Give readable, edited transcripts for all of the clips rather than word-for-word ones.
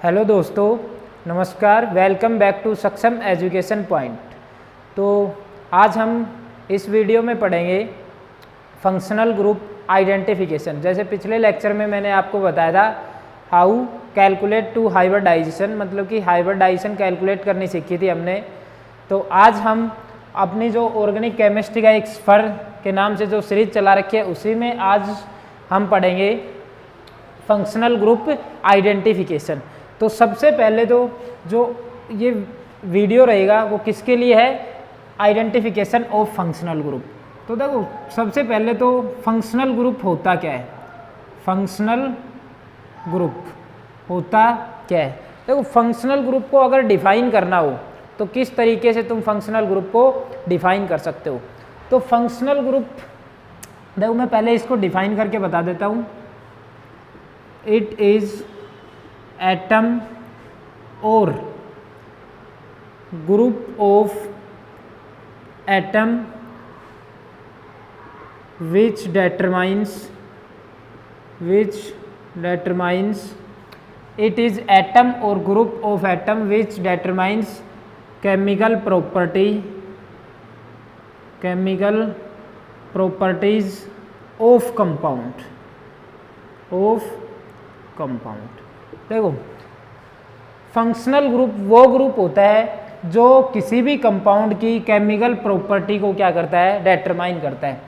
Hello दोस्तों, नमस्कार। Welcome back to सक्षम एजुकेशन पॉइंट। तो आज हम इस वीडियो में पढ़ेंगे फंक्शनल ग्रुप आइडेंटिफिकेशन। जैसे पिछले लेक्चर में मैंने आपको बताया था हाउ कैलकुलेट टू हाइब्रिडाइजेशन, मतलब कि हाइब्रिडाइजेशन कैलकुलेट करनी सीखी थी हमने। तो आज हम अपनी जो ऑर्गेनिक केमिस्ट्री का एक स्फर के नाम से जो सीरीज चला रखी है उसी में आज हम पढ़ेंगे फंक्शनल ग्रुप आइडेंटिफिकेशन। तो सबसे पहले तो जो ये वीडियो रहेगा वो किसके लिए है? Identification of functional group. तो देखो, सबसे पहले तो फंक्शनल ग्रुप होता क्या है? फंक्शनल ग्रुप होता क्या है? देखो, फंक्शनल ग्रुप को अगर डिफाइन करना हो तो किस तरीके से तुम फंक्शनल ग्रुप को डिफाइन कर सकते हो? तो फंक्शनल ग्रुप, देखो मैं पहले इसको डिफाइन करके बता देता हूँ। It is atom or group of atom which determines it is atom or group of atom which determines chemical properties of compound। देखो, फंक्शनल ग्रुप वो ग्रुप होता है जो किसी भी कंपाउंड की केमिकल प्रॉपर्टी को क्या करता है? डिटरमाइन करता है।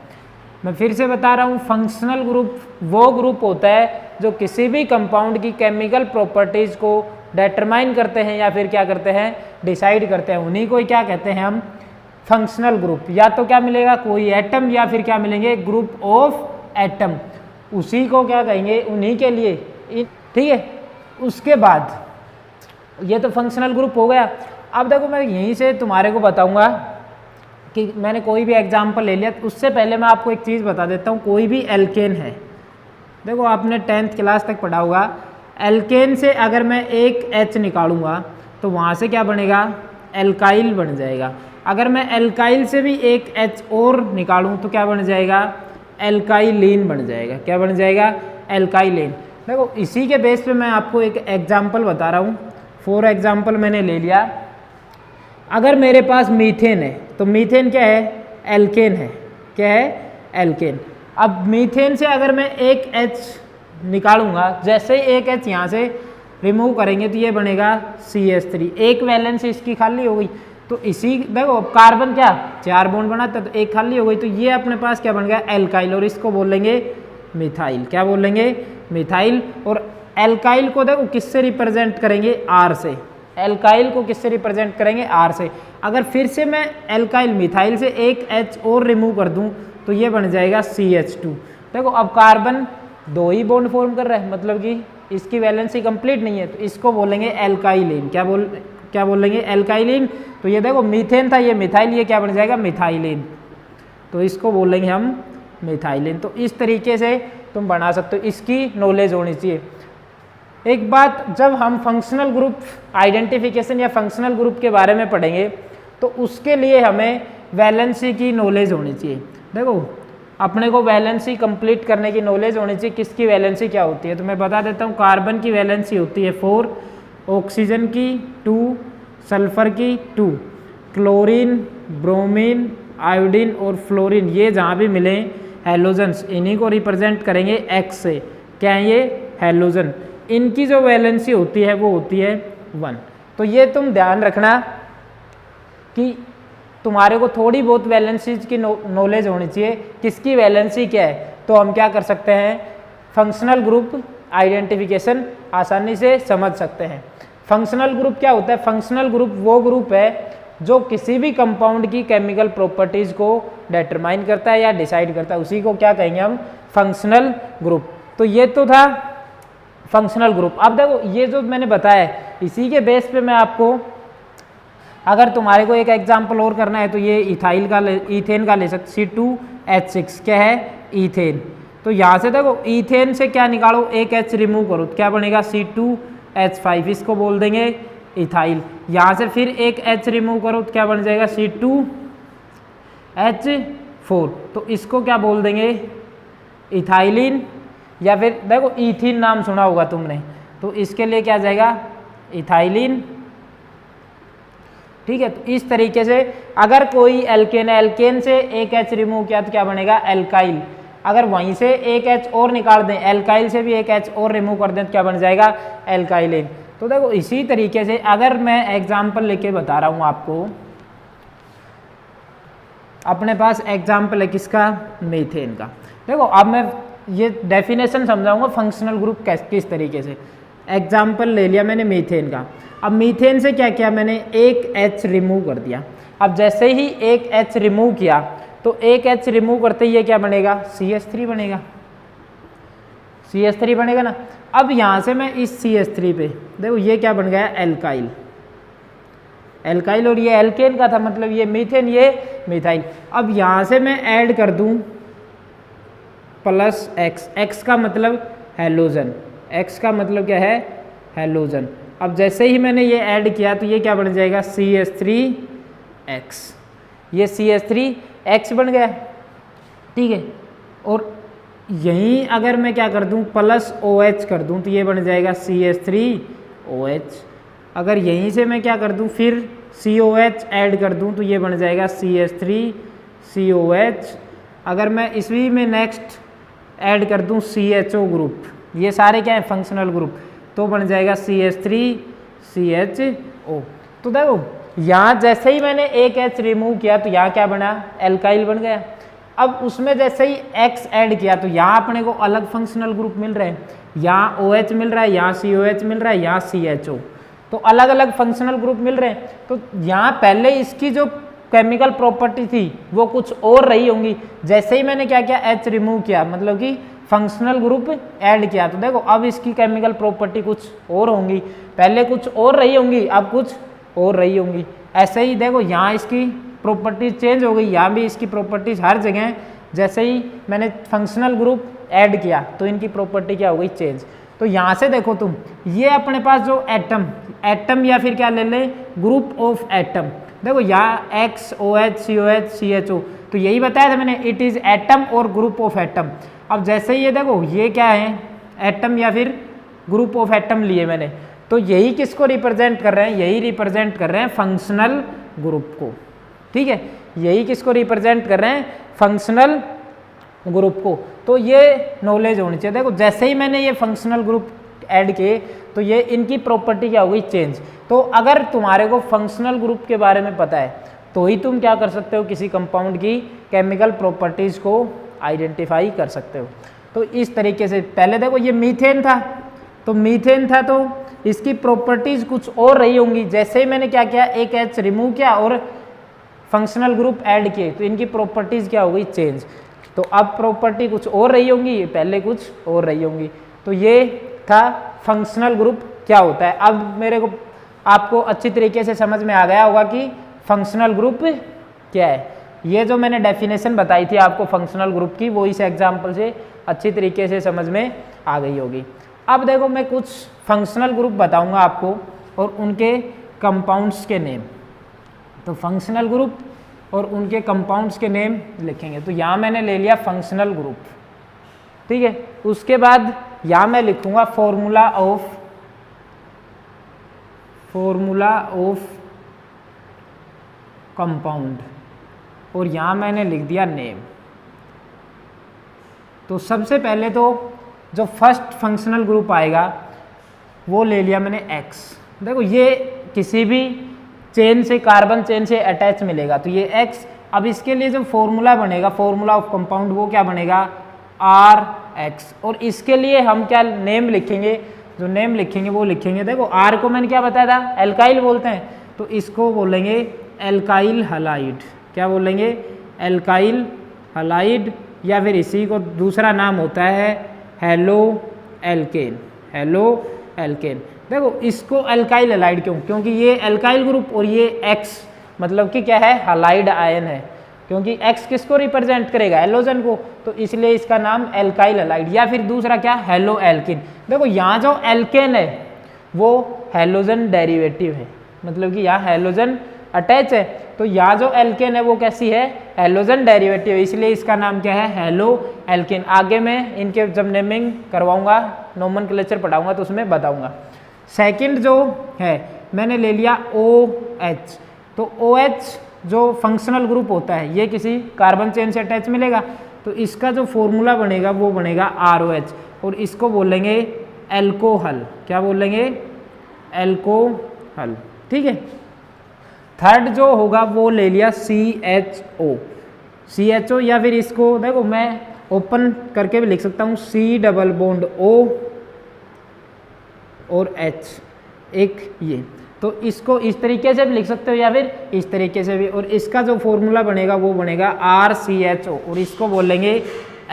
मैं फिर से बता रहा हूँ, फंक्शनल ग्रुप वो ग्रुप होता है जो किसी भी कंपाउंड की केमिकल प्रॉपर्टीज को डिटरमाइन करते हैं या फिर क्या करते हैं? डिसाइड करते हैं। उन्हीं को क्या कहते हैं हम? Functional group. या तो क्या मिलेगा? कोई एटम, या फिर क्या मिलेंगे? Group of atom. उसी को क्या कहेंगे? उन्हीं के लिए, ठीक है। उसके बाद ये तो फंक्शनल ग्रुप हो गया। अब देखो, मैं यहीं से तुम्हारे को बताऊंगा कि मैंने कोई भी एग्जांपल ले लिया। उससे पहले मैं आपको एक चीज़ बता देता हूँ। कोई भी एल्केन है, देखो आपने 10th क्लास तक पढ़ा होगा। एल्केन से अगर मैं एक H निकालूंगा तो वहाँ से क्या बनेगा? एल्काइल बन जाएगा। अगर मैं एल्काइल से भी एक H और निकालूँ तो क्या बन जाएगा? एल्काइलिन बन जाएगा। क्या बन जाएगा? एल्काइलिन। देखो, इसी के बेस पे मैं आपको एक एग्जाम्पल बता रहा हूँ। फॉर एग्जाम्पल मैंने ले लिया, अगर मेरे पास मीथेन है तो मीथेन क्या है? एल्केन है। क्या है? एल्केन। अब मीथेन से अगर मैं एक H निकालूंगा, जैसे ही एक H यहाँ से रिमूव करेंगे तो ये बनेगा CH3। एक वैलेंस इसकी खाली हो गई। तो इसी देखो, कार्बन क्या 4 बॉन्ड बनाता है, तो एक खाली हो गई। तो ये अपने पास क्या बन गया? एल्काइल। और इसको बोल लेंगे मिथाइल। क्या बोल लेंगे? मिथाइल। और एल्काइल को देखो किससे रिप्रेजेंट करेंगे? R से। एल्काइल को किससे रिप्रेजेंट करेंगे? R से। अगर फिर से मैं एल्काइल मिथाइल से एक H और रिमूव कर दूं तो ये बन जाएगा CH2। देखो, अब कार्बन 2 ही बॉन्ड फॉर्म कर रहा है, मतलब कि इसकी वैलेंसी कंप्लीट नहीं है, तो इसको बोलेंगे एल्काइलिन। क्या बोलेंगे? एल्काइलिन। तो ये देखो, मीथेन था, ये मिथाइल, ये क्या बन जाएगा? मिथाइलिन। तो इसको बोलेंगे हम मिथाइलिन। तो इस तरीके से तुम बना सकते हो। इसकी नॉलेज होनी चाहिए। एक बात, जब हम फंक्शनल ग्रुप आइडेंटिफिकेशन या फंक्शनल ग्रुप के बारे में पढ़ेंगे तो उसके लिए हमें वैलेंसी की नॉलेज होनी चाहिए। देखो, अपने को वैलेंसी कंप्लीट करने की नॉलेज होनी चाहिए। किसकी वैलेंसी क्या होती है? तो मैं बता देता हूँ। कार्बन की वैलेंसी होती है 4, ऑक्सीजन की 2, सल्फर की 2, क्लोरीन, ब्रोमीन, आयोडीन और फ्लोरीन, ये जहाँ भी मिले हैलोजन्स, इन्हीं को रिप्रेजेंट करेंगे X से। क्या है ये? हैलोजन। इनकी जो वैलेंसी होती है वो होती है 1। तो ये तुम ध्यान रखना कि तुम्हारे को थोड़ी बहुत वैलेंसी की नॉलेज होनी चाहिए। किसकी वैलेंसी क्या है? तो हम क्या कर सकते हैं? फंक्शनल ग्रुप आइडेंटिफिकेशन आसानी से समझ सकते हैं। फंक्शनल ग्रुप क्या होता है? फंक्शनल ग्रुप वो ग्रुप है जो किसी भी कंपाउंड की केमिकल प्रॉपर्टीज को डिटरमाइन करता है या डिसाइड करता है। उसी को क्या कहेंगे हम? Functional group. तो ये तो था फंक्शनल ग्रुप। अब देखो, ये जो मैंने बताया है इसी के बेस पे मैं आपको, अगर तुम्हारे को एक एग्जांपल और करना है तो ये इथाइल का इथेन का ले सकते। C2H6 क्या है? ईथेन। तो यहाँ से देखो, ईथेन से क्या निकालो? एक H रिमूव करो तो क्या बनेगा? C2H5। इसको बोल देंगे इथाइल। यहाँ से फिर एक H रिमूव करो तो क्या बन जाएगा? C2H4। तो इसको क्या बोल देंगे? इथाइलिन। या फिर देखो ईथीन नाम सुना होगा तुमने, तो इसके लिए क्या जाएगा इथाइलिन। ठीक है, तो इस तरीके से अगर कोई एल्केन है, एल्केन से एक H रिमूव किया तो क्या बनेगा एल्काइल। अगर वहीं से एक H और निकाल दें, एल्काइल से भी एक H और रिमूव कर दें तो क्या बन जाएगा एल्काइलिन। तो देखो इसी तरीके से अगर मैं एग्जाम्पल लेके बता रहा हूँ आपको, अपने पास एग्जाम्पल है किसका, मीथेन का। देखो अब मैं ये डेफिनेशन समझाऊंगा फंक्शनल ग्रुप किस तरीके से। एग्जाम्पल ले लिया मैंने मीथेन का। अब मीथेन से क्या किया मैंने, एक H रिमूव कर दिया। अब जैसे ही एक H रिमूव किया तो एक H रिमूव करते ही ये क्या बनेगा, CH3 बनेगा, CH3 बनेगा ना। अब यहाँ से मैं इस CH3 पे देखो ये क्या बन गया एल्काइल, एल्काइल, और ये एल्केन का था, मतलब ये मीथेन ये मिथाइल। अब यहाँ से मैं ऐड कर दूँ प्लस X, X का मतलब हेलोजन, X का मतलब क्या है हेलोजन। अब जैसे ही मैंने ये ऐड किया तो ये क्या बन जाएगा CH3X, ये CH3X बन गया। ठीक है, और यहीं अगर मैं क्या कर दूं प्लस OH कर दूं तो ये बन जाएगा CH3OH। अगर यहीं से मैं क्या कर दूं फिर COH ऐड कर दूं तो ये बन जाएगा CH3COH। अगर मैं इसी में नेक्स्ट ऐड कर दूं CHO ग्रुप, ये सारे क्या है फंक्शनल ग्रुप, तो बन जाएगा CH3CHO। तो देखो यहाँ जैसे ही मैंने एक H रिमूव किया तो यहाँ क्या बना एल्काइल बन गया। अब उसमें जैसे ही X ऐड किया तो यहाँ अपने को अलग फंक्शनल ग्रुप मिल रहे हैं, यहाँ OH मिल रहा है, यहाँ COH मिल रहा है, यहाँ CHO, तो अलग अलग फंक्शनल ग्रुप मिल रहे हैं। तो यहाँ पहले इसकी जो केमिकल प्रॉपर्टी थी वो कुछ और रही होंगी, जैसे ही मैंने क्या किया H रिमूव किया मतलब कि फंक्शनल ग्रुप ऐड किया तो देखो अब इसकी केमिकल प्रॉपर्टी कुछ और होंगी, पहले कुछ और रही होंगी अब कुछ और रही होंगी। ऐसे ही देखो यहाँ इसकी प्रॉपर्टी चेंज हो गई, यहाँ भी इसकी प्रॉपर्टीज हर जगह जैसे ही मैंने फंक्शनल ग्रुप ऐड किया तो इनकी प्रॉपर्टी क्या हो गई चेंज। तो यहाँ से देखो तुम ये अपने पास जो एटम या फिर क्या ले लें ग्रुप ऑफ एटम, देखो यहाँ X OH COH CHO, तो यही बताया था मैंने इट इज एटम और ग्रुप ऑफ एटम। अब जैसे ही ये देखो ये क्या है एटम या फिर ग्रुप ऑफ एटम लिए मैंने, तो यही किसको रिप्रेजेंट कर रहे हैं, यही रिप्रेजेंट कर रहे हैं फंक्शनल ग्रुप को। ठीक है, यही किसको रिप्रेजेंट कर रहे हैं फंक्शनल ग्रुप को। तो ये नॉलेज होनी चाहिए। देखो जैसे ही मैंने ये फंक्शनल ग्रुप ऐड किए तो ये इनकी प्रॉपर्टी क्या हो गई चेंज। तो अगर तुम्हारे को फंक्शनल ग्रुप के बारे में पता है तो ही तुम क्या कर सकते हो किसी कंपाउंड की केमिकल प्रॉपर्टीज को आइडेंटिफाई कर सकते हो। तो इस तरीके से पहले देखो ये मीथेन था, तो मीथेन था तो इसकी प्रॉपर्टीज कुछ और रही होंगी, जैसे ही मैंने क्या किया एक H रिमूव किया और फंक्शनल ग्रुप ऐड किए तो इनकी प्रॉपर्टीज क्या हो गई चेंज। तो अब प्रॉपर्टी कुछ और रही होंगी, पहले कुछ और रही होंगी। तो ये था फंक्शनल ग्रुप क्या होता है। अब मेरे को आपको अच्छी तरीके से समझ में आ गया होगा कि फंक्शनल ग्रुप क्या है। ये जो मैंने डेफिनेशन बताई थी आपको फंक्शनल ग्रुप की वो इस एग्जाम्पल से अच्छी तरीके से समझ में आ गई होगी। अब देखो मैं कुछ फंक्शनल ग्रुप बताऊंगा आपको और उनके कंपाउंड्स के नेम। तो फंक्शनल ग्रुप और उनके कंपाउंड्स के नेम लिखेंगे। तो यहाँ मैंने ले लिया फंक्शनल ग्रुप, ठीक है। उसके बाद यहाँ मैं लिखूंगा फॉर्मूला ऑफ कंपाउंड और यहाँ मैंने लिख दिया नेम। तो सबसे पहले तो जो फर्स्ट फंक्शनल ग्रुप आएगा वो ले लिया मैंने X। देखो ये किसी भी चेन से कार्बन चेन से अटैच मिलेगा तो ये X। अब इसके लिए जो फॉर्मूला बनेगा फॉर्मूला ऑफ कंपाउंड वो क्या बनेगा RX। और इसके लिए हम क्या नेम लिखेंगे, जो नेम लिखेंगे वो लिखेंगे, देखो R को मैंने क्या बताया था एल्काइल बोलते हैं, तो इसको बोलेंगे एल्काइल हैलाइड। क्या बोलेंगे एल्काइल हैलाइड, या फिर इसी को दूसरा नाम होता है हेलो एल्केन। Halo alkane. देखो इसको एल्काइल हैलाइड क्यों, क्योंकि ये एल्काइल ग्रुप और ये X मतलब कि क्या है हैलाइड आयन है, क्योंकि X किसको रिप्रेजेंट करेगा एलोजन को, तो इसलिए इसका नाम एल्काइल हैलाइड। या फिर दूसरा क्या हेलो एल्किन। देखो यहाँ जो एल्केन है वो हेलोजन डेरिवेटिव है, मतलब कि यहाँ हेलोजन अटैच है, तो यहाँ जो एल्केन है वो कैसी है हेलोजन डेरिवेटिव है, इसलिए इसका नाम क्या है हेलो एल्केन। आगे मैं इनके जब नेमिंग करवाऊंगा नोमेनक्लेचर पढ़ाऊंगा तो उसमें बताऊंगा। सेकंड जो है मैंने ले लिया OH, तो OH जो फंक्शनल ग्रुप होता है ये किसी कार्बन चेन से अटैच मिलेगा, तो इसका जो फॉर्मूला बनेगा वो बनेगा ROH, और इसको बोलेंगे एल्कोहल। क्या बोलेंगे? एल्कोहल। ठीक है। थर्ड जो होगा वो ले लिया CHO, या फिर इसको देखो मैं ओपन करके भी लिख सकता हूँ, C डबल बॉन्ड O और H, एक ये, तो इसको इस तरीके से भी लिख सकते हो या फिर इस तरीके से भी, और इसका जो फॉर्मूला बनेगा वो बनेगा RCHO, और इसको बोलेंगे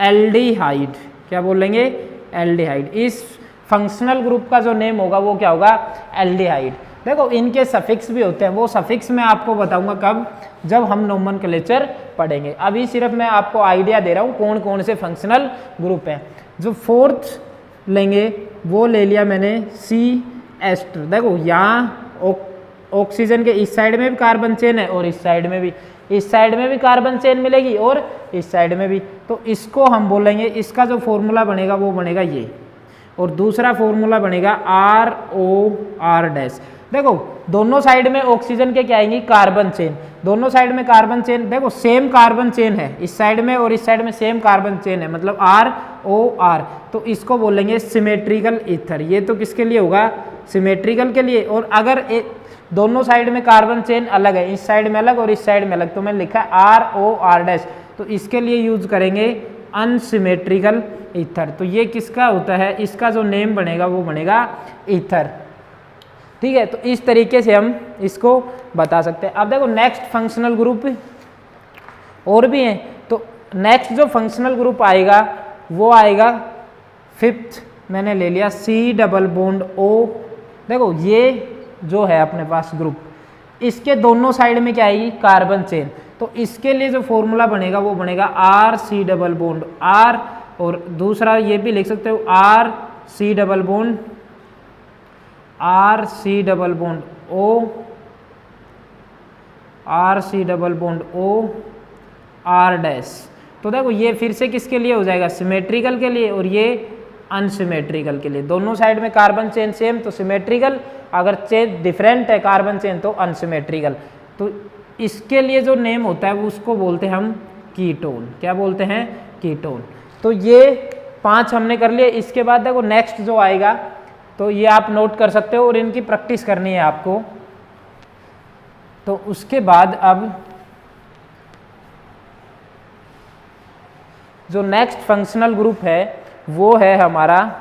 एल्डिहाइड। क्या बोलेंगे? एल्डिहाइड। इस फंक्शनल ग्रुप का जो नेम होगा वो क्या होगा? एल्डिहाइड। देखो इनके सफिक्स भी होते हैं, वो सफिक्स मैं आपको बताऊंगा कब, जब हम नोमेनक्लेचर पढ़ेंगे। अभी सिर्फ मैं आपको आइडिया दे रहा हूँ कौन कौन से फंक्शनल ग्रुप हैं। जो फोर्थ लेंगे वो ले लिया मैंने C एस्टर। देखो यहाँ ऑक्सीजन के इस साइड में भी कार्बन चेन है और इस साइड में भी, इस साइड में भी कार्बन चेन मिलेगी और इस साइड में भी, तो इसको हम बोलेंगे, इसका जो फॉर्मूला बनेगा वो बनेगा ये, और दूसरा फॉर्मूला बनेगा ROR-। देखो दोनों साइड में ऑक्सीजन के क्या आएंगी? Carbon chain. दोनों साइड में कार्बन चेन, देखो सेम कार्बन चेन है इस साइड में और इस साइड में सेम कार्बन चेन है, मतलब ROR, तो इसको बोलेंगे सिमेट्रिकल ईथर। ये तो किसके लिए होगा? सिमेट्रिकल के लिए। और अगर दोनों साइड में कार्बन चेन अलग है, इस साइड में अलग और इस साइड में अलग, तो मैंने लिखा है ROR-, तो इसके लिए यूज करेंगे अनसिमेट्रिकल ईथर। तो ये किसका होता है? इसका जो नेम बनेगा वो बनेगा ईथर। ठीक है, तो इस तरीके से हम इसको बता सकते हैं। अब देखो नेक्स्ट फंक्शनल ग्रुप और भी हैं, तो नेक्स्ट जो फंक्शनल ग्रुप आएगा वो आएगा फिफ्थ, मैंने ले लिया C डबल बॉन्ड O। देखो ये जो है अपने पास ग्रुप, इसके दोनों साइड में क्या आएगी? कार्बन चेन, तो इसके लिए जो फॉर्मूला बनेगा वो बनेगा RC डबल बॉन्ड R, और दूसरा ये भी लिख सकते हो RC double bond O, RC double bond O R-। तो देखो ये फिर से किसके लिए हो जाएगा? सिमेट्रिकल के लिए, और ये अनसिमेट्रिकल के लिए। दोनों साइड में कार्बन चेन सेम तो सिमेट्रिकल, अगर चेन डिफरेंट है कार्बन चेन तो अनसिमेट्रिकल। तो इसके लिए जो नेम होता है वो उसको बोलते हैं हम कीटोन। क्या बोलते हैं? कीटोन। तो ये 5 हमने कर लिए। इसके बाद देखो नेक्स्ट जो आएगा, तो ये आप नोट कर सकते हो और इनकी प्रैक्टिस करनी है आपको। तो उसके बाद अब जो नेक्स्ट फंक्शनल ग्रुप है वो है हमारा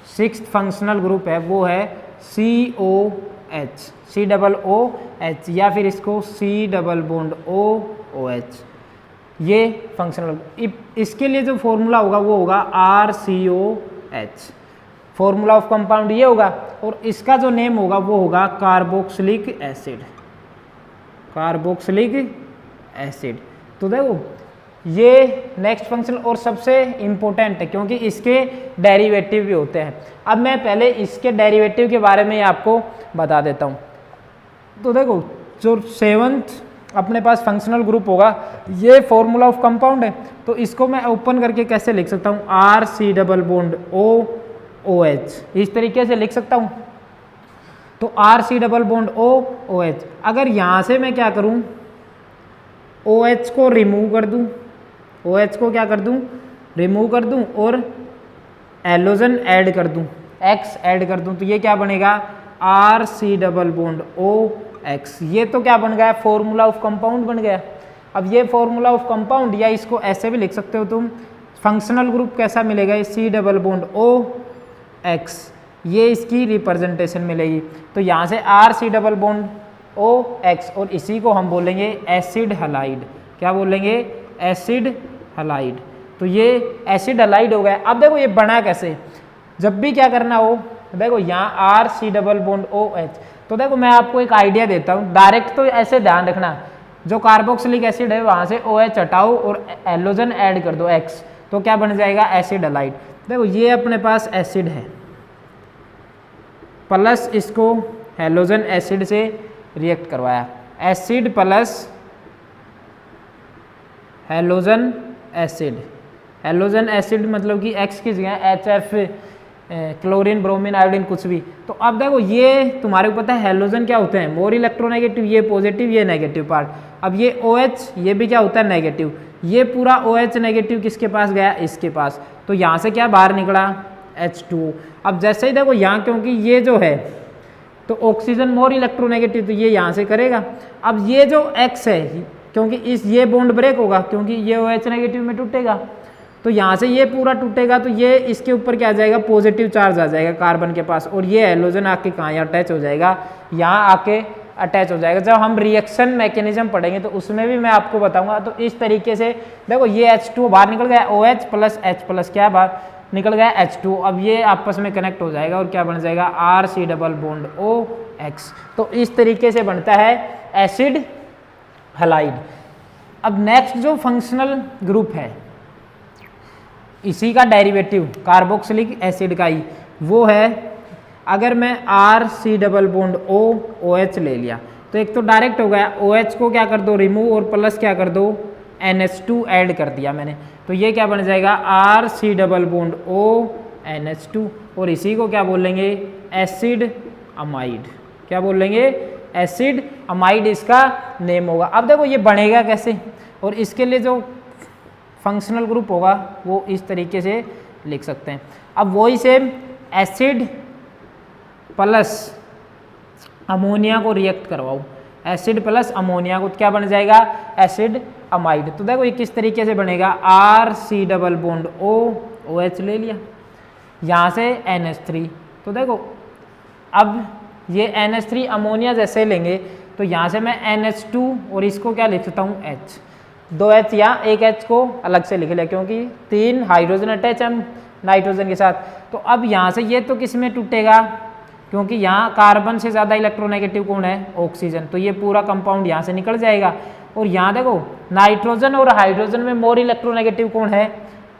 सिक्स्थ फंक्शनल ग्रुप है, वो है COH, COOH, या फिर इसको C डबल बॉन्ड OOH। ये फंक्शनल, इसके लिए जो फॉर्मूला होगा वो होगा RCOH, फॉर्मूला ऑफ कंपाउंड ये होगा, और इसका जो नेम होगा वो होगा कार्बोक्सिलिक एसिड। Carboxylic acid. तो देखो ये नेक्स्ट फंक्शन और सबसे इम्पोर्टेंट है क्योंकि इसके डेरिवेटिव भी होते हैं। अब मैं पहले इसके डेरिवेटिव के बारे में आपको बता देता हूँ। तो देखो जो 7th अपने पास फंक्शनल ग्रुप होगा, ये फॉर्मूला ऑफ कंपाउंड है, तो इसको मैं ओपन करके कैसे लिख सकता हूँ? RC डबल बॉन्ड OOH, इस तरीके से लिख सकता हूँ। तो RC डबल बॉन्ड OOH, अगर यहाँ से मैं क्या करूँ? OH को रिमूव कर दूँ, OH को क्या कर दूँ? रिमूव कर दूँ, और एलोजन ऐड कर दूँ, X ऐड कर दूँ, तो ये क्या बनेगा? RC double bond OX। ये तो क्या बन गया? फॉर्मूला ऑफ कंपाउंड बन गया। अब ये फॉर्मूला ऑफ कंपाउंड, या इसको ऐसे भी लिख सकते हो तुम, फंक्शनल ग्रुप कैसा मिलेगा? C डबल बॉन्ड OX, ये इसकी रिप्रेजेंटेशन मिलेगी। तो यहाँ से RC डबल बॉन्ड OX, और इसी को हम बोलेंगे एसिड हलाइड। क्या बोलेंगे? Acid halide. तो ये एसिड हलाइड हो गया। अब देखो ये बना कैसे? जब भी क्या करना हो, देखो यहाँ RC डबल बॉन्ड OH, तो देखो मैं आपको एक आइडिया देता हूँ, डायरेक्ट तो ऐसे ध्यान रखना, जो कार्बोक्सिलिक एसिड है वहाँ से OH हटाओ और एलोजन ऐड कर दो X, तो क्या बन जाएगा? Acid halide. देखो ये अपने पास एसिड है, प्लस इसको हेलोजन एसिड से रिएक्ट करवाया, acid plus halogen acid. Halogen acid मतलब कि X की जगह HF क्लोरीन, ब्रोमीन, आयोडीन, कुछ भी। तो अब देखो ये तुम्हारे को पता है हैलोजन क्या होते हैं, मोर इलेक्ट्रोनेगेटिव, ये पॉजिटिव ये नेगेटिव पार्ट। अब ये OH ये भी क्या होता है नेगेटिव, ये पूरा OH नेगेटिव किसके पास गया, इसके पास। तो यहाँ से क्या बाहर निकला H2O। अब जैसे ही देखो यहाँ क्योंकि ये जो है तो ऑक्सीजन मोर इलेक्ट्रोनेगेटिव, तो ये यहाँ से करेगा। अब ये जो X है क्योंकि इस ये बॉन्ड ब्रेक होगा क्योंकि ये OH नेगेटिव में टूटेगा, तो यहाँ से ये पूरा टूटेगा तो ये इसके ऊपर क्या आ जाएगा, पॉजिटिव चार्ज आ जाएगा कार्बन के पास, और ये हैलोजन आके कहाँ अटैच हो जाएगा, यहाँ आके अटैच हो जाएगा। जब हम रिएक्शन मैकेनिज्म पढ़ेंगे तो उसमें भी मैं आपको बताऊंगा। तो इस तरीके से देखो ये H2 बाहर निकल गया, OH प्लस H प्लस क्या बाहर निकल गया H2। अब ये आपस में कनेक्ट हो जाएगा और क्या बन जाएगा, RC डबल बॉन्ड OX। तो इस तरीके से बनता है एसिड हैलाइड। अब नेक्स्ट जो फंक्शनल ग्रुप है इसी का डेरिवेटिव कार्बोक्सिलिक एसिड का ही, वो है अगर मैं RC डबल बॉन्ड OH ले लिया तो एक तो डायरेक्ट हो गया, OH को क्या कर दो रिमूव और प्लस क्या कर दो NH2 ऐड कर दिया मैंने, तो ये क्या बन जाएगा RC डबल बॉन्ड ONH2, और इसी को क्या बोलेंगे एसिड अमाइड। क्या बोलेंगे, एसिड अमाइड इसका नेम होगा। अब देखो ये बनेगा कैसे, और इसके लिए जो फंक्शनल ग्रुप होगा वो इस तरीके से लिख सकते हैं। अब वही सेम एसिड प्लस अमोनिया को रिएक्ट करवाओ, एसिड प्लस अमोनिया को क्या बन जाएगा एसिड अमाइड। तो देखो ये किस तरीके से बनेगा, RC डबल बॉन्ड OH ले लिया, यहाँ से NH3। तो देखो अब ये NH3 अमोनिया जैसे लेंगे तो यहाँ से मैं NH2 और इसको क्या लिख सकता हूँ H, 2H या एक H को अलग से लिख लिया क्योंकि 3 हाइड्रोजन अटैच है नाइट्रोजन के साथ। तो अब यहाँ से ये तो किस में टूटेगा, क्योंकि यहाँ कार्बन से ज़्यादा इलेक्ट्रोनेगेटिव कौन है, ऑक्सीजन, तो ये पूरा कंपाउंड यहाँ से निकल जाएगा। और यहाँ देखो नाइट्रोजन और हाइड्रोजन में मोर इलेक्ट्रोनेगेटिव कौन है,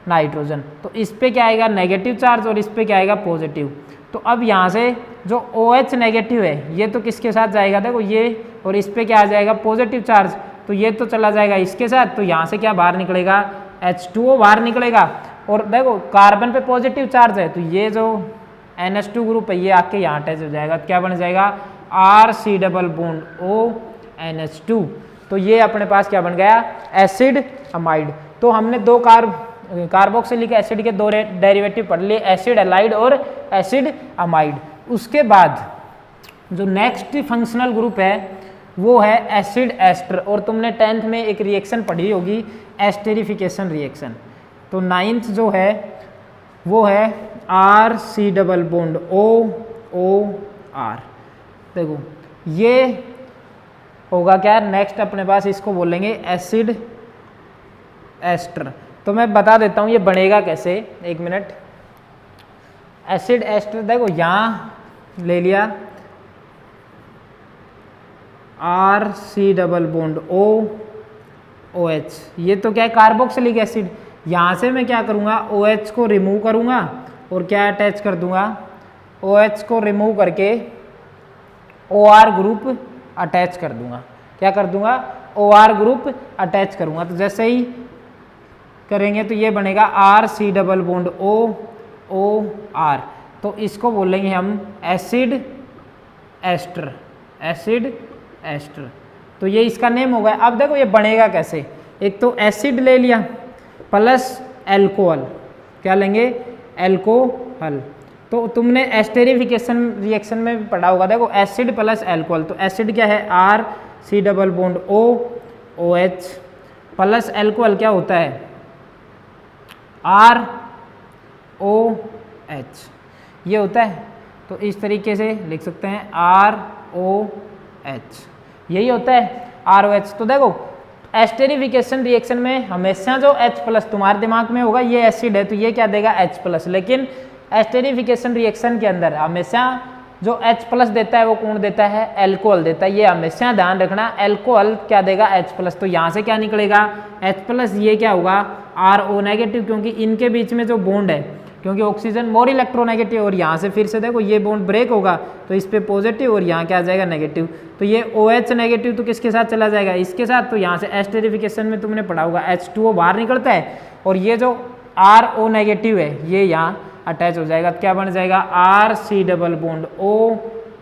नाइट्रोजन, तो इस पे क्या आएगा नेगेटिव चार्ज और इस पे क्या आएगा पॉजिटिव। तो अब यहाँ से जो OH नेगेटिव है ये तो किसके साथ जाएगा, देखो ये, और इस पे क्या आ जाएगा पॉजिटिव चार्ज, तो ये तो चला जाएगा इसके साथ, तो यहाँ से क्या बाहर निकलेगा H2O बाहर निकलेगा। और देखो कार्बन पे पॉजिटिव चार्ज है तो ये जो NH2 ग्रुप है ये आके यहाँ अटैच हो जाएगा, क्या बन जाएगा RC डबल बॉन्ड ONH2। तो ये अपने पास क्या बन गया एसिड अमाइड। तो हमने दो कार्बोक्सिलिक एसिड के दो डेरिवेटिव पढ़ लिए, एसिड हैलाइड और एसिड अमाइड। उसके बाद जो नेक्स्ट फंक्शनल ग्रुप है वो है एसिड एस्टर, और तुमने 10th में एक रिएक्शन पढ़ी होगी एस्टेरिफिकेशन रिएक्शन। तो 9th जो है वो है RC डबल बॉन्ड OR। देखो ये होगा क्या नेक्स्ट अपने पास, इसको बोलेंगे एसिड एस्टर। तो मैं बता देता हूँ ये बनेगा कैसे, एक मिनट। एसिड एस्टर देखो यहाँ ले लिया RC डबल बॉन्ड OH, ये तो क्या है कार्बोक्सिलिक एसिड। यहाँ से मैं क्या करूँगा OH को रिमूव करूँगा और क्या अटैच कर दूँगा, OH को रिमूव करके OR ग्रुप अटैच कर दूँगा। क्या कर दूँगा OR ग्रुप अटैच करूँगा। तो जैसे ही करेंगे तो ये बनेगा RC डबल बॉन्ड OR। तो इसको बोलेंगे हम एसिड एस्टर, एसिड एस्टर। तो ये इसका नेम होगा। अब देखो ये बनेगा कैसे, एक तो एसिड ले लिया प्लस एल्कोहल, क्या लेंगे एल्कोहल। तो तुमने एस्टेरिफिकेशन रिएक्शन में भी पढ़ा होगा, देखो एसिड प्लस एल्कोहल। तो एसिड क्या है RC double bond OH plus alcohol क्या होता है ROH, ये होता है। तो इस तरीके से लिख सकते हैं ROH, यही होता है ROH। तो देखो एस्टेरिफिकेशन रिएक्शन में हमेशा जो H प्लस तुम्हारे दिमाग में होगा ये एसिड है तो ये क्या देगा H प्लस, लेकिन एस्टेरिफिकेशन रिएक्शन के अंदर हमेशा जो H प्लस देता है वो कौन देता है, एल्कोहल देता है। ये हमेशा ध्यान रखना, एल्कोहल क्या देगा H प्लस। तो यहाँ से क्या निकलेगा H प्लस, ये क्या होगा RO नेगेटिव, क्योंकि इनके बीच में जो बॉन्ड है, क्योंकि ऑक्सीजन मोर इलेक्ट्रोनेगेटिव, और यहाँ से फिर से देखो ये बॉन्ड ब्रेक होगा तो इस पे पॉजिटिव और यहाँ क्या आ जाएगा नेगेटिव। तो ये OH नेगेटिव तो किसके साथ चला जाएगा, इसके साथ। तो यहाँ से एस्टेरिफिकेशन में तुमने पढ़ा होगा H2O बाहर निकलता है और ये जो RO नेगेटिव है ये यहाँ अटैच हो जाएगा। तो क्या बन जाएगा R C double bond O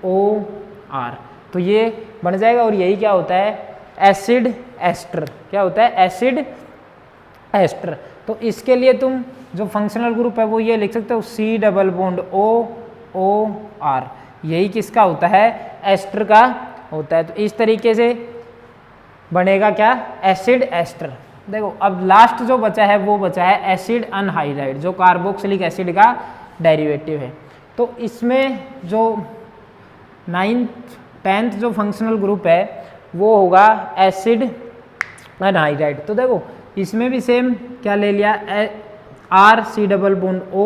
O R, तो ये बन जाएगा। और यही क्या होता है एसिड एस्टर, क्या होता है एसिड एस्टर। तो इसके लिए तुम जो फंक्शनल ग्रुप है वो ये लिख सकते हो C double bond O O R, यही किसका होता है एस्टर का होता है। तो इस तरीके से बनेगा क्या एसिड एस्टर। देखो अब लास्ट जो बचा है वो बचा है एसिड अनहाइड्राइड, जो कार्बोक्सिलिक एसिड का डेरिवेटिव है। तो इसमें जो 9th 10th जो फंक्शनल ग्रुप है वो होगा एसिड अनहाइड्राइड। तो देखो इसमें भी सेम क्या ले लिया R C double bond O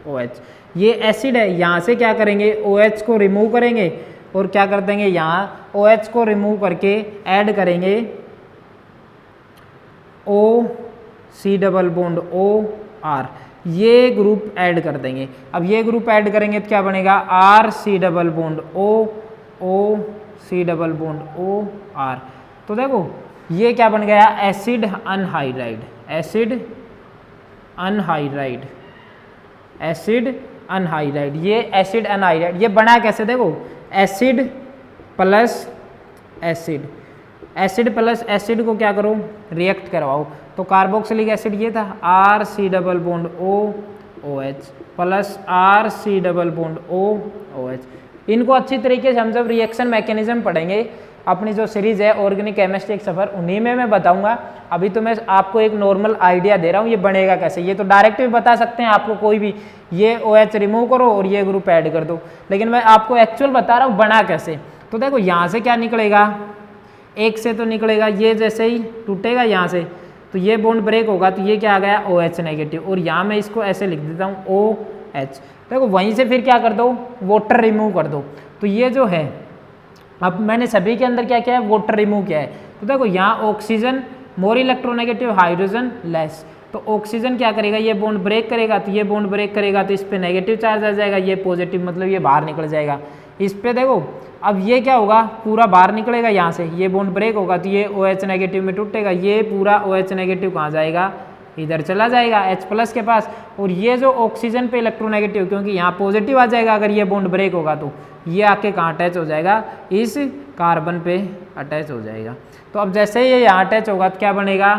O H, ये एसिड है, यहाँ से क्या करेंगे ओ एच को रिमूव करेंगे और क्या कर देंगे यहाँ ओ एच को रिमूव करके ऐड करेंगे O C double bond O R, ये ग्रुप ऐड कर देंगे। अब ये ग्रुप ऐड करेंगे तो क्या बनेगा R C double bond O C double bond O R. तो देखो ये क्या बन गया acid anhydride, acid anhydride, acid anhydride, ये एसिड अनहाइड्राइड। ये बना कैसे देखो acid plus acid, acid plus acid को क्या करो रिएक्ट करवाओ। तो कार्बोक्सिलिक एसिड ये था R C double bond O O H plus R C double bond O O H. इनको अच्छी तरीके से हम जब रिएक्शन मैकेनिज्म पढ़ेंगे, अपनी जो सीरीज है ऑर्गेनिक केमिस्ट्री एक सफ़र, उन्हीं में मैं बताऊंगा। अभी तो मैं आपको एक नॉर्मल आइडिया दे रहा हूँ ये बनेगा कैसे। ये तो डायरेक्ट भी बता सकते हैं आपको कोई भी, ये OH रिमूव करो और ये ग्रुप ऐड कर दो, लेकिन मैं आपको एक्चुअल बता रहा हूँ बना कैसे। तो देखो यहाँ से क्या निकलेगा, एक से तो निकलेगा, ये जैसे ही टूटेगा यहाँ से तो ये बॉन्ड ब्रेक होगा, तो ये क्या आ गया OH नेगेटिव, और यहाँ मैं इसको ऐसे लिख देता हूँ OH। देखो वहीं से फिर क्या कर दो वाटर रिमूव कर दो। तो ये जो है अब मैंने सभी के अंदर क्या किया है वाटर रिमूव किया है। तो देखो यहाँ oxygen more electronegative hydrogen less, तो ऑक्सीजन क्या करेगा ये बॉन्ड ब्रेक करेगा, तो ये बॉन्ड ब्रेक करेगा तो इस पे नेगेटिव चार्ज आ जाएगा, ये पॉजिटिव मतलब ये बाहर निकल जाएगा। इस पे देखो अब ये क्या होगा पूरा बाहर निकलेगा यहाँ से, ये बॉन्ड ब्रेक होगा तो ये OH नेगेटिव में टूटेगा, ये पूरा OH नेगेटिव कहाँ जाएगा इधर चला जाएगा H प्लस के पास, और ये जो ऑक्सीजन पे इलेक्ट्रोनेगेटिव क्योंकि यहाँ पॉजिटिव आ जाएगा अगर ये बॉन्ड ब्रेक होगा तो ये आके कहाँ अटैच हो जाएगा इस कार्बन पे अटैच हो जाएगा। तो अब जैसे ही ये यहाँ अटैच होगा तो क्या बनेगा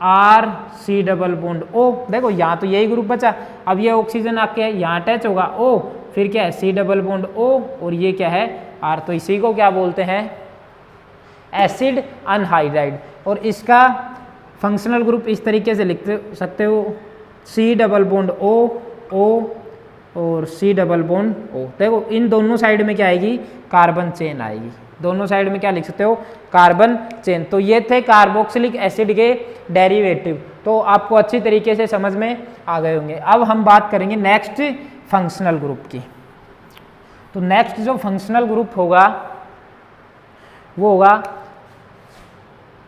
R C double bond O। देखो यहाँ तो यही ग्रुप बचा, अब ये ऑक्सीजन आके यहाँ अटैच होगा O, फिर क्या है सी डबल बॉन्ड O और ये क्या है R। तो इसी को क्या बोलते हैं एसिड अनहाइड्राइड। और इसका फंक्शनल ग्रुप इस तरीके से लिख सकते हो सी डबल बॉन्ड O और सी डबल बॉन्ड O। देखो इन दोनों साइड में क्या आएगी कार्बन चेन आएगी, दोनों साइड में क्या लिख सकते हो कार्बन चेन। तो ये थे कार्बोक्सिलिक एसिड के डेरिवेटिव, तो आपको अच्छी तरीके से समझ में आ गए होंगे। अब हम बात करेंगे नेक्स्ट फंक्शनल ग्रुप की। तो नेक्स्ट जो फंक्शनल ग्रुप होगा वो होगा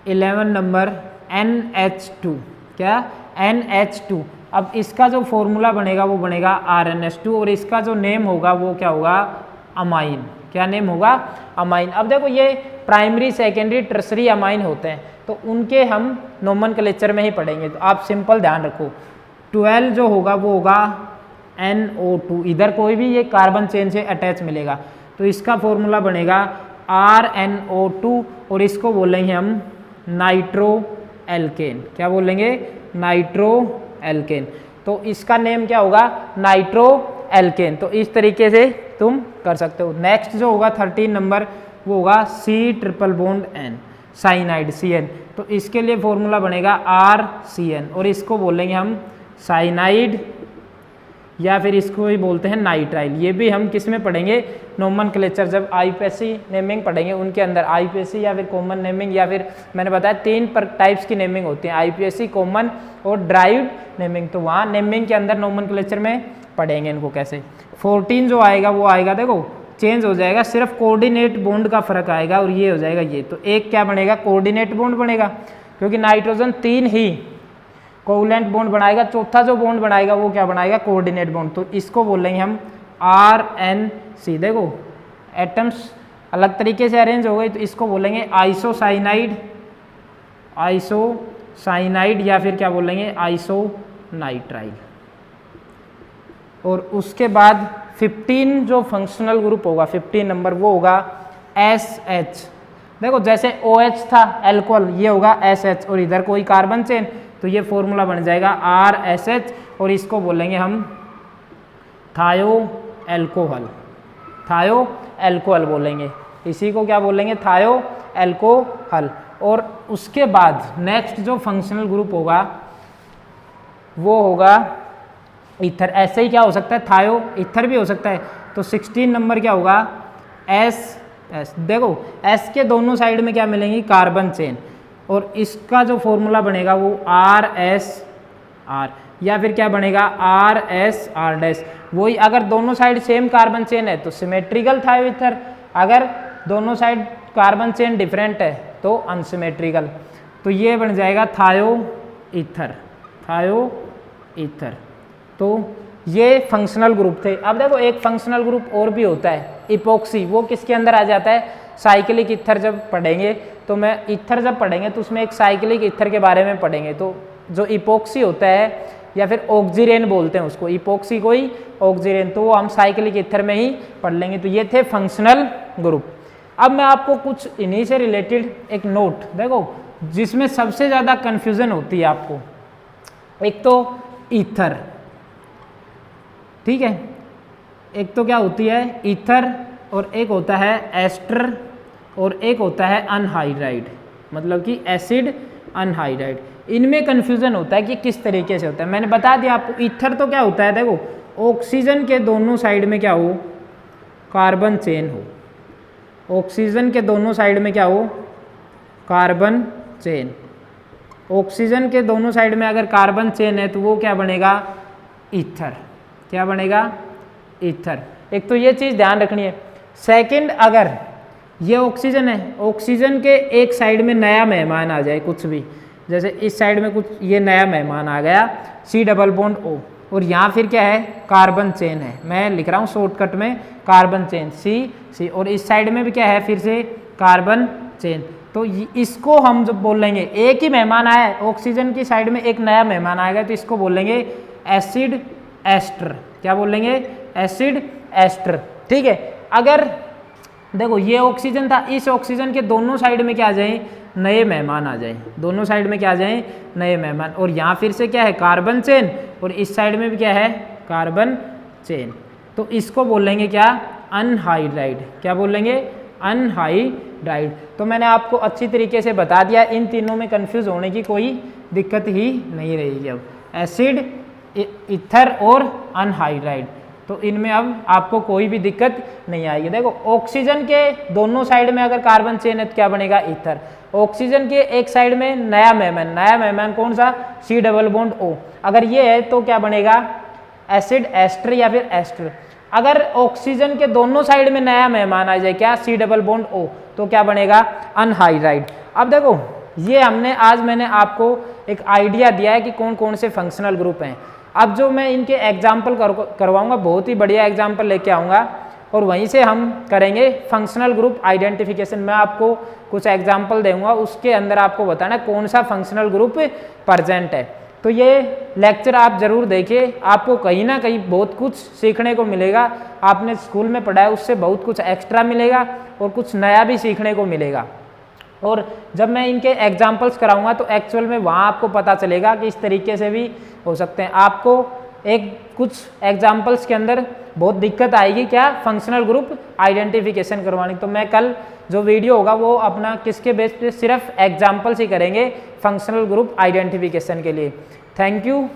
11 नंबर NH2। क्या NH2। अब इसका जो फॉर्मूला बनेगा वो बनेगा RNH2 और इसका जो नेम होगा वो क्या होगा अमाइन। क्या नेम होगा अमाइन। अब देखो ये प्राइमरी सेकेंडरी टर्सरी अमाइन होते हैं तो उनके हम नोमेनक्लेचर में ही पढ़ेंगे, तो आप सिंपल ध्यान रखो 12 जो होगा वो होगा NO2, इधर कोई भी ये कार्बन चेन से अटैच मिलेगा तो इसका फॉर्मूला बनेगा RNO2 और इसको बोलेंगे हम नाइट्रो एल्केन। क्या बोलेंगे नाइट्रो एल्केन। तो इसका नेम क्या होगा नाइट्रो एल्केन। तो इस तरीके से तुम कर सकते हो। नेक्स्ट जो होगा 13 नंबर वो होगा C triple bond N cyanide CN। तो इसके लिए फॉर्मूला बनेगा RCN और इसको बोलेंगे हम साइनाइड या फिर इसको ही बोलते हैं नाइट्राइल। ये भी हम किस में पढ़ेंगे नोमेनक्लेचर, जब IUPAC नेमिंग पढ़ेंगे उनके अंदर IUPAC या फिर कॉमन नेमिंग, या फिर मैंने बताया 3 टाइप्स की नेमिंग होती है IUPAC कॉमन और ड्राइव्ड नेमिंग। तो वहाँ नेमिंग के अंदर नोमेनक्लेचर में पढ़ेंगे इनको कैसे। 14 जो आएगा वो आएगा देखो चेंज हो जाएगा, सिर्फ कोऑर्डिनेट बॉन्ड का फर्क आएगा और ये हो जाएगा ये। तो एक क्या बनेगा कोऑर्डिनेट बॉन्ड बनेगा क्योंकि नाइट्रोजन 3 ही कोवलेंट बॉन्ड बनाएगा, चौथा जो बॉन्ड बनाएगा वो क्या बनाएगा कोऑर्डिनेट बॉन्ड। तो इसको बोलेंगे हम RNC। देखो एटम्स अलग तरीके से अरेंज हो गए तो इसको बोलेंगे आइसोसाइनाइड, आइसोसाइनाइड या फिर क्या बोलेंगे आइसोनाइट्राइल। और उसके बाद 15 जो फंक्शनल ग्रुप होगा 15 नंबर वो होगा SH। देखो जैसे OH था एल्कोहल, ये होगा SH और इधर कोई कार्बन चेन, तो ये फॉर्मूला बन जाएगा RSH और इसको बोलेंगे हम थायो एल्कोहल, थायो एल्कोहल बोलेंगे, इसी को क्या बोलेंगे थायो एल्कोहल। और उसके बाद नेक्स्ट जो फंक्शनल ग्रुप होगा वो होगा ईथर। ऐसे ही क्या हो सकता है थायो ईथर भी हो सकता है। तो 16 नंबर क्या होगा SS। देखो S के दोनों साइड में क्या मिलेंगी कार्बन चेन, और इसका जो फॉर्मूला बनेगा वो RSR या फिर क्या बनेगा RSR डैश। वही अगर दोनों साइड सेम कार्बन चेन है तो सिमेट्रिकल थायो ईथर, अगर दोनों साइड कार्बन चेन डिफरेंट है तो अनसिमेट्रिकल। तो ये बन जाएगा थायो ईथर, थायो ईथर। तो ये फंक्शनल ग्रुप थे। अब देखो एक फंक्शनल ग्रुप और भी होता है इपोक्सी, वो किसके अंदर आ जाता है साइक्लिक ईथर। जब पढ़ेंगे तो मैं ईथर जब पढ़ेंगे तो उसमें एक साइक्लिक ईथर के बारे में पढ़ेंगे। तो जो इपोक्सी होता है या फिर ऑक्सीरेन बोलते हैं उसको, इपोक्सी को ही ऑक्सीरेन, तो वो हम साइक्लिक ईथर में ही पढ़ लेंगे। तो ये थे फंक्शनल ग्रुप। अब मैं आपको कुछ इन्हीं से रिलेटेड एक नोट, देखो जिसमें सबसे ज़्यादा कन्फ्यूज़न होती है आपको, एक तो ईथर, ठीक है, एक तो क्या होती है ईथर और एक होता है एस्टर और एक होता है अनहाइड्राइड, मतलब कि एसिड अनहाइड्राइड। इनमें कन्फ्यूज़न होता है कि किस तरीके से होता है। मैंने बता दिया आपको ईथर तो क्या होता है, देखो ऑक्सीजन के दोनों साइड में क्या हो कार्बन चेन हो, ऑक्सीजन के दोनों साइड में क्या हो कार्बन चेन, ऑक्सीजन के दोनों साइड में अगर कार्बन चेन है तो वो क्या बनेगा ईथर, क्या बनेगा ईथर। एक तो ये चीज़ ध्यान रखनी है। सेकंड, अगर ये ऑक्सीजन है, ऑक्सीजन के एक साइड में नया मेहमान आ जाए कुछ भी, जैसे इस साइड में कुछ ये नया मेहमान आ गया C डबल बॉन्ड O, और यहाँ फिर क्या है कार्बन चेन है, मैं लिख रहा हूँ शॉर्टकट में कार्बन चेन C, और इस साइड में भी क्या है फिर से कार्बन चेन। तो इसको हम जब बोलेंगे एक ही मेहमान आया है, ऑक्सीजन की साइड में एक नया मेहमान आएगा, तो इसको बोलेंगे एसिड एस्टर, क्या बोलेंगे एसिड एस्टर, ठीक है। अगर देखो ये ऑक्सीजन था, इस ऑक्सीजन के दोनों साइड में क्या आ जाए नए मेहमान आ जाए, दोनों साइड में क्या आ जाए नए मेहमान, और यहाँ फिर से क्या है कार्बन चेन और इस साइड में भी क्या है कार्बन चेन, तो इसको बोलेंगे क्या अनहाइड्राइड, क्या बोलेंगे अनहाइड्राइड। तो मैंने आपको अच्छी तरीके से बता दिया, इन तीनों में कंफ्यूज होने की कोई दिक्कत ही नहीं रहेगी। अब एसिड ईथर और अनहाइड्राइड, तो इनमें अब आपको कोई भी दिक्कत नहीं आएगी। देखो ऑक्सीजन के दोनों साइड में अगर कार्बन चेन है तो क्या बनेगा ईथर, ऑक्सीजन के एक साइड में नया मेहमान कौन सा C डबल बॉन्ड O, अगर ये है तो क्या बनेगा एसिड एस्टर या फिर एस्टर। अगर ऑक्सीजन के दोनों साइड में नया मेहमान आ जाए क्या C डबल बॉन्ड O, तो क्या बनेगा अनहाइड्राइड। अब देखो ये मैंने आपको एक आइडिया दिया है कि कौन कौन से फंक्शनल ग्रुप हैं। अब जो मैं इनके एग्जाम्पल करवाऊंगा, बहुत ही बढ़िया एग्जाम्पल लेके आऊँगा और वहीं से हम करेंगे फंक्शनल ग्रुप आइडेंटिफिकेशन। मैं आपको कुछ एग्जाम्पल दूंगा, उसके अंदर आपको बताना कौन सा फंक्शनल ग्रुप प्रेजेंट है। तो ये लेक्चर आप ज़रूर देखिए, आपको कहीं ना कहीं बहुत कुछ सीखने को मिलेगा। आपने स्कूल में पढ़ा है उससे बहुत कुछ एक्स्ट्रा मिलेगा और कुछ नया भी सीखने को मिलेगा। और जब मैं इनके एग्जाम्पल्स कराऊंगा तो एक्चुअल में वहाँ आपको पता चलेगा कि इस तरीके से भी हो सकते हैं। आपको एक कुछ एग्जाम्पल्स के अंदर बहुत दिक्कत आएगी क्या फंक्शनल ग्रुप आइडेंटिफिकेशन करवाने। तो मैं कल जो वीडियो होगा वो अपना किसके बेस पे सिर्फ एग्जाम्पल्स ही करेंगे फंक्शनल ग्रुप आइडेंटिफिकेशन के लिए। Thank you.